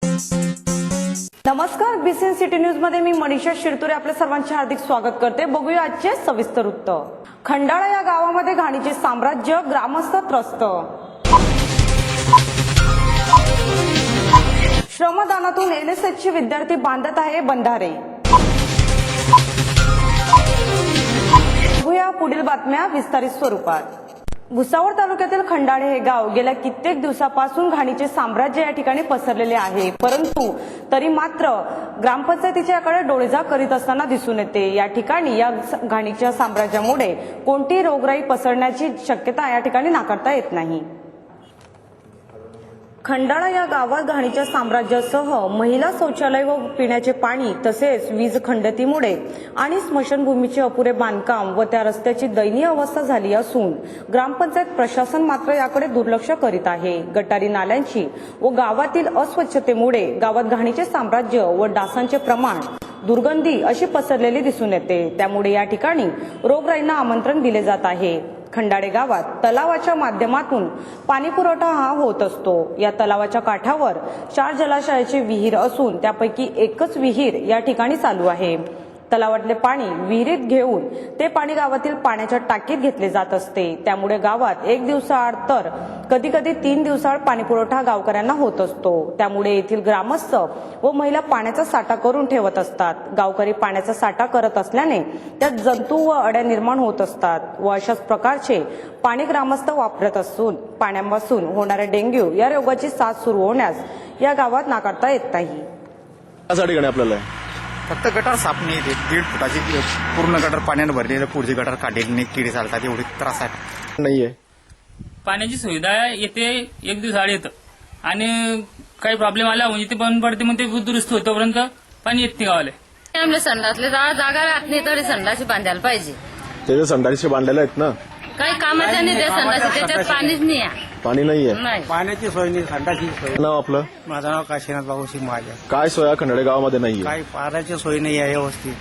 नमस्कार, BCN city news मध्ये मी मनीषा शिरतुरे आपल्या सर्वांचे हार्दिक स्वागत करते। बघूया आजचे सविस्तर वृत्त। खंडाळा या गावामध्ये घाणीचे साम्राज्य, ग्रामस्थ त्रस्त। श्रमदानातून एनएसएसचे विद्यार्थी बांधत आहे बंधारे। बघूया पुढील बातम्या विस्तारित स्वरूपात। भुसावळ तालुक्यातील खंडाळे हे गाव गेल्या कित्येक दिवसापासून घाणीचे साम्राज्य या ठिकाणी पसरलेले आहे, परंतु तरी मात्र ग्रामपंचायतीच्याकडे डोळेझाक करीत असताना दिसून येते। या ठिकाणी या घाणीच्या साम्राज्यामुळे कोणतीही रोगराई पसरण्याची शक्यता या ठिकाणी नाकारता येत नाही। खंडाळा या गावात घाणीच्या साम्राज्यासह महिला शौचालय व पिण्याचे पाणी तसेच वीज खंडतीमुळे आणि स्मशानभूमीचे अपुरे बांधकाम व त्या रस्त्याची दयनीय अवस्था झाली असून ग्रामपंचायत प्रशासन मात्र याकडे दुर्लक्ष करीत आहे। गटारी नाल्यांची व गावातील अस्वच्छतेमुळे गावात घाणीचे साम्राज्य व डासांचे प्रमाण, दुर्गंधी अशी पसरलेली दिसून येते। त्यामुळे या ठिकाणी रोगराईंना आमंत्रण दिले जात आहे। खंडाळे गावात तलावाच्या माध्यमातून पाणी पुरवठा हा होत असतो। या तलावाच्या काठावर 4 जलाशयाची विहीर असून त्यापैकी एकच विहीर या ठिकाणी चालू आहे। तलावातले पाणी विहिरीत घेऊन ते पाणी गावातील पाण्याच्या टाकीत घेतले जात असते। त्यामुळे गावात 1 दिवसाआड तर कधी कधी 3 दिवसाआड पाणी पुरवठा गावकऱ्यांना होत असतो। त्यामुळे येथील ग्रामस्थ व महिला पाण्याचा साठा करून ठेवत असतात। गावकरी पाण्याचा साठा करत असल्याने त्यात जंतू व अड्या निर्माण होत असतात व अशाच प्रकारचे पाणी ग्रामस्थ वापरत असून पाण्यापासून होणाऱ्या डेंग्यू या रोगाची साथ सुरू होण्यास या गावात नाकारता येत नाही। आपल्याला फक्त गटार साफ नाही येते, 1.5 फुटाची पूर्ण गटार पाण्याने भरलेलं, पुढचे गटार काढलेले नाही, किडे चालतात, एवढे त्रास आहे। नाहीये पाण्याची सुविधा येते, 1 दिवस आड येतं आणि काही प्रॉब्लेम आला म्हणजे ते बंद पडते, मग ते दुरुस्त होतोपर्यंत पाणी येत नाही गावाला। आमल्या संडासले जागा राहत नाही तरी संडासी बांधायला पाहिजे। त्याचे संडासचे बांधलेले आहेत ना, काही कामाच्या नाही त्या संडासी, त्याच्यात पाणीच नाही आहे। पाणी नाहीये, नाही पाण्याची सोय नाही, संडाची सोय। नाव आपलं? माझं नाव काशीनाथ बाबूसिंग माझ्या। काय सोया खंडाळे गावामध्ये नाहीये? काही पाण्याची सोय नाही आहे व्यवस्थित,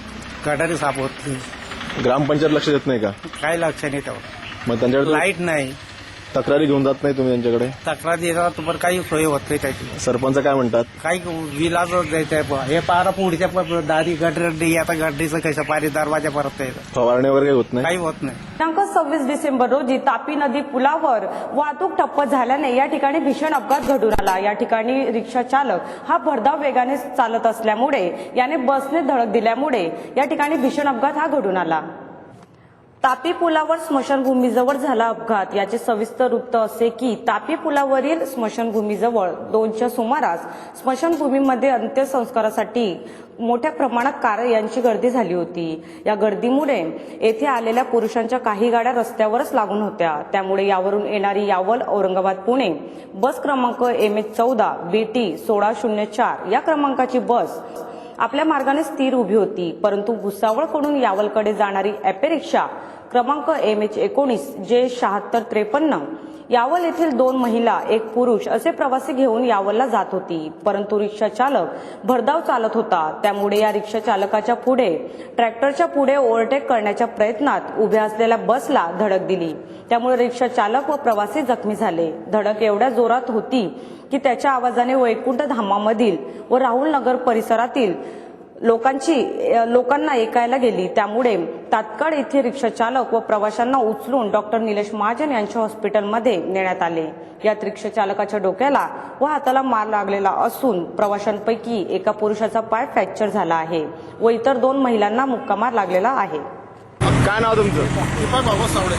गटारी साफ होत नाही, ग्रामपंचायत लक्ष देत नाही का? काही लक्ष नाही तेवढं। मग त्यांच्याकडे लाईट नाही, तक्रारी घेऊन जात नाही तुम्ही त्यांच्याकडे? तक्रार देतात पण काही सोय होत नाही त्याची। सरपंच काय म्हणतात? काही विलाज द्यायचंय, हे पारा पुढच्या दारी गटरी, आता गटरीचं कसं पाणी दरवाजा परत येतं, फवारणी वगैरे काही होत नाही? काही होत नाही। दिनांक 26 डिसेंबर रोजी तापी नदी पुलावर वाहतूक ठप्प झाल्याने या ठिकाणी भीषण अपघात घडून आला। या ठिकाणी रिक्षा चालक हा भरधाव वेगाने चालत असल्यामुळे याने बसने धडक दिल्यामुळे या ठिकाणी भीषण अपघात हा घडून आला। तापी पुलावर स्मशानभूमीजवळ झाला अपघात। याचे सविस्तर वृत्त असे की तापी पुलावरील स्मशानभूमीजवळ 2च्या सुमारास स्मशानभूमीमध्ये अंत्यसंस्कारासाठी मोठ्या प्रमाणात कार यांची गर्दी झाली होती। या गर्दीमुळे येथे आलेल्या पुरुषांच्या काही गाड्या रस्त्यावरच लागून होत्या। त्यामुळे यावरून येणारी यावल औरंगाबाद पुणे बस क्रमांक MH14 BT 1604 या क्रमांकाची बस आपल्या मार्गाने स्थिर उभी होती, परंतु भुसावळकडून यावलकडे जाणारी ॲपे रिक्षा क्रमांक MH19 J 7653 यावल येथील 2 महिला 1 पुरुष असे प्रवासी घेऊन यावलला जात होती, परंतु रिक्षा चालक भरधाव चालत होता। त्यामुळे या रिक्षा चालकाच्या पुढे ट्रॅक्टरच्या पुढे ओव्हरटेक करण्याच्या प्रयत्नात उभ्या असलेल्या बसला धडक दिली। त्यामुळे रिक्षा चालक व प्रवासी जखमी झाले। धडक एवढ्या जोरात होती की त्याच्या आवाजाने वैकुंठ धामामधील व राहुल नगर परिसरातील लोकांना ऐकायला गेली। त्यामुळे तात्काळ येथे रिक्षा चालक व प्रवाशांना उचलून डॉक्टर निलेश महाजन यांच्या हॉस्पिटलमध्ये नेण्यात आले। यात रिक्षा चालकाच्या डोक्याला व हाताला मार लागलेला असून प्रवाशांपैकी एका पुरुषाचा पाय फ्रॅक्चर झाला आहे व इतर 2 महिलांना मुक्का मार लागलेला आहे। काय नाव तुमचं? दीपक बाबा सावडे।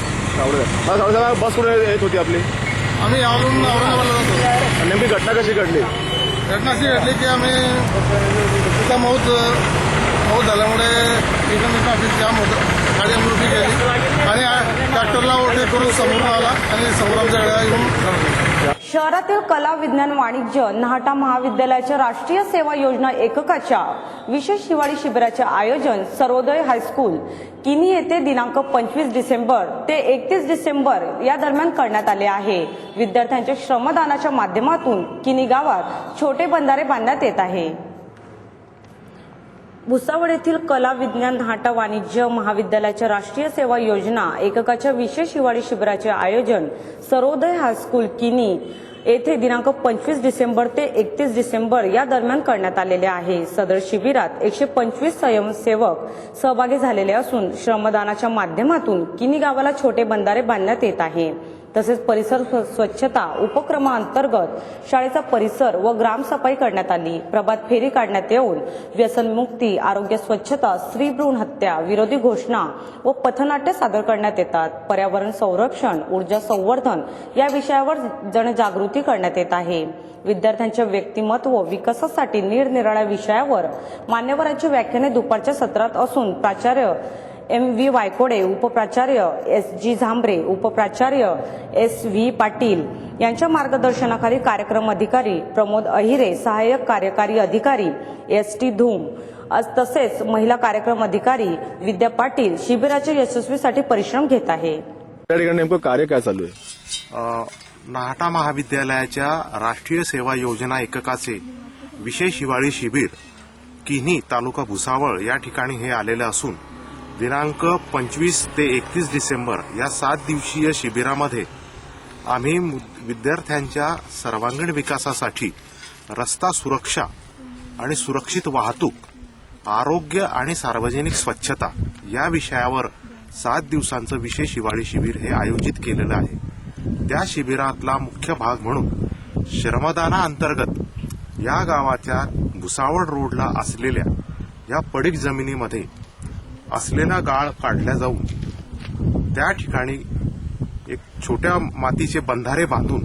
सावडे बस कुठे येत होती आपली? आम्ही यावरून औरंगाबादला जातो। नेमकी घटना कशी घडली? घटना अशी घडली की आम्ही तिचा मौत झाल्यामुळे इकॉनॉमिक ऑफिस जाम होतं, गाडी आम्ही उभी केली आणि ट्रॅक्टरला ओव्हरटेक करून समोरून आला आणि समोर आमच्या गाड्या येऊन धडकल्या। शहरातील कला, विज्ञान, वाणिज्य नाहटा महाविद्यालयाच्या राष्ट्रीय सेवा योजना एककाच्या विशेष हिवाळी शिबिराचे आयोजन सर्वोदय हायस्कूल किनी येथे दिनांक 25 डिसेंबर ते 31 डिसेंबर या दरम्यान करण्यात आले आहे। विद्यार्थ्यांच्या श्रमदानाच्या माध्यमातून किनी गावात छोटे बंधारे बांधण्यात येत आहे। भुसावळ येथील कला, विज्ञान, नाहटा वाणिज्य महाविद्यालयाच्या राष्ट्रीय सेवा योजना एककाच्या विशेष हिवाळी शिबिराचे आयोजन सर्वोदय हायस्कूल किनी येथे दिनांक 25 डिसेंबर ते 31 डिसेंबर या दरम्यान करण्यात आलेले आहे। सदर शिबिरात 125 स्वयंसेवक सहभागी झालेले असून श्रमदानाच्या माध्यमातून किनी गावाला छोटे बंधारे बांधण्यात येत आहे। तसेच परिसर स्वच्छता उपक्रमांतर्गत शाळेचा परिसर व ग्रामसफाई करण्यात आली। प्रभात फेरी काढण्यात येऊन व्यसनमुक्ती, आरोग्य, स्वच्छता, स्त्री भ्रूण हत्या विरोधी घोषणा व पथनाट्य सादर करण्यात येतात। पर्यावरण संरक्षण, ऊर्जा संवर्धन या विषयावर जनजागृती करण्यात येत आहे। विद्यार्थ्यांच्या व्यक्तिमत्व विकासासाठी निरनिराळ्या विषयावर मान्यवरांची व्याख्याने दुपारच्या सत्रात असून प्राचार्य M.V. वायकोडे, उपप्राचार्य S.G. Jhambare, उपप्राचार्य S.V. Patil यांच्या मार्गदर्शनाखाली कार्यक्रम अधिकारी प्रमोद अहिरे, सहाय्यक कार्यकारी अधिकारी S.T. धूम तसेच महिला कार्यक्रम अधिकारी विद्या पाटील शिबिराच्या यशस्वीसाठी परिश्रम घेत आहे। त्या ठिकाणी नेमकं कार्य काय चालू आहे? नाहटा महाविद्यालयाच्या राष्ट्रीय सेवा योजना एककाचे विशेष हिवाळी शिबिर किन्ही तालुका भुसावळ या ठिकाणी हे आलेले असून दिनांक 25 ते 31 डिसेंबर या 7 दिवसीय शिबिरामध्ये आम्ही विद्यार्थ्यांच्या सर्वांगीण विकासासाठी रस्ता सुरक्षा आणि सुरक्षित वाहतूक, आरोग्य आणि सार्वजनिक स्वच्छता या विषयावर 7 दिवसांचं विशेष हिवाळी शिबिर हे आयोजित केलेलं आहे। त्या शिबिरातला मुख्य भाग म्हणून श्रमदाना अंतर्गत या गावाच्या भुसावळ रोडला असलेल्या या पडीक जमिनीमध्ये असलेला गाळ काढला जाऊन त्या ठिकाणी एक छोट्या मातीचे बंधारे बांधून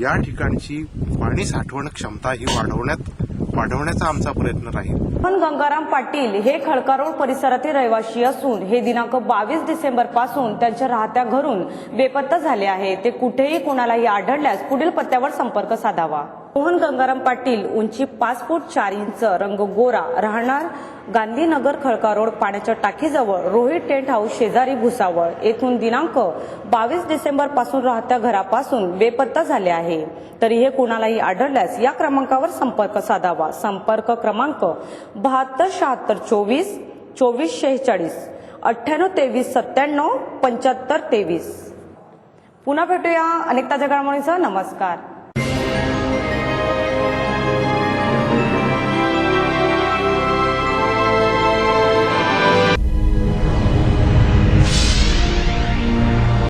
या ठिकाणची पाणी साठवण क्षमता ही वाढवण्याचा आमचा प्रयत्न राहील। पण गंगाराम पाटील हे खडकारोड परिसरातील रहिवासी असून हे दिनांक 22 डिसेंबर पासून त्यांच्या राहत्या घरून बेपत्ता झाले आहे। ते कुठेही कोणालाही आढळल्यास पुढील पत्त्यावर संपर्क साधावा। मोहन गंगाराम पाटील, उंची 5 फूट 4 इंच, रंग गोरा, राहणार गांधीनगर खडकारोड, पाण्याच्या टाकीजवळ, रोहित टेंट हाऊस शेजारी भुसावळ येथून दिनांक 22 डिसेंबर पासून राहत्या घरापासून बेपत्ता झाले आहे। तरी हे कोणालाही आढळल्यास या क्रमांकावर संपर्क साधावा। संपर्क क्रमांक 72 76 24 24 46 98 23 97 75 23। पुन्हा भेटूया अनेक ताज्या घडामोडींसह। नमस्कार।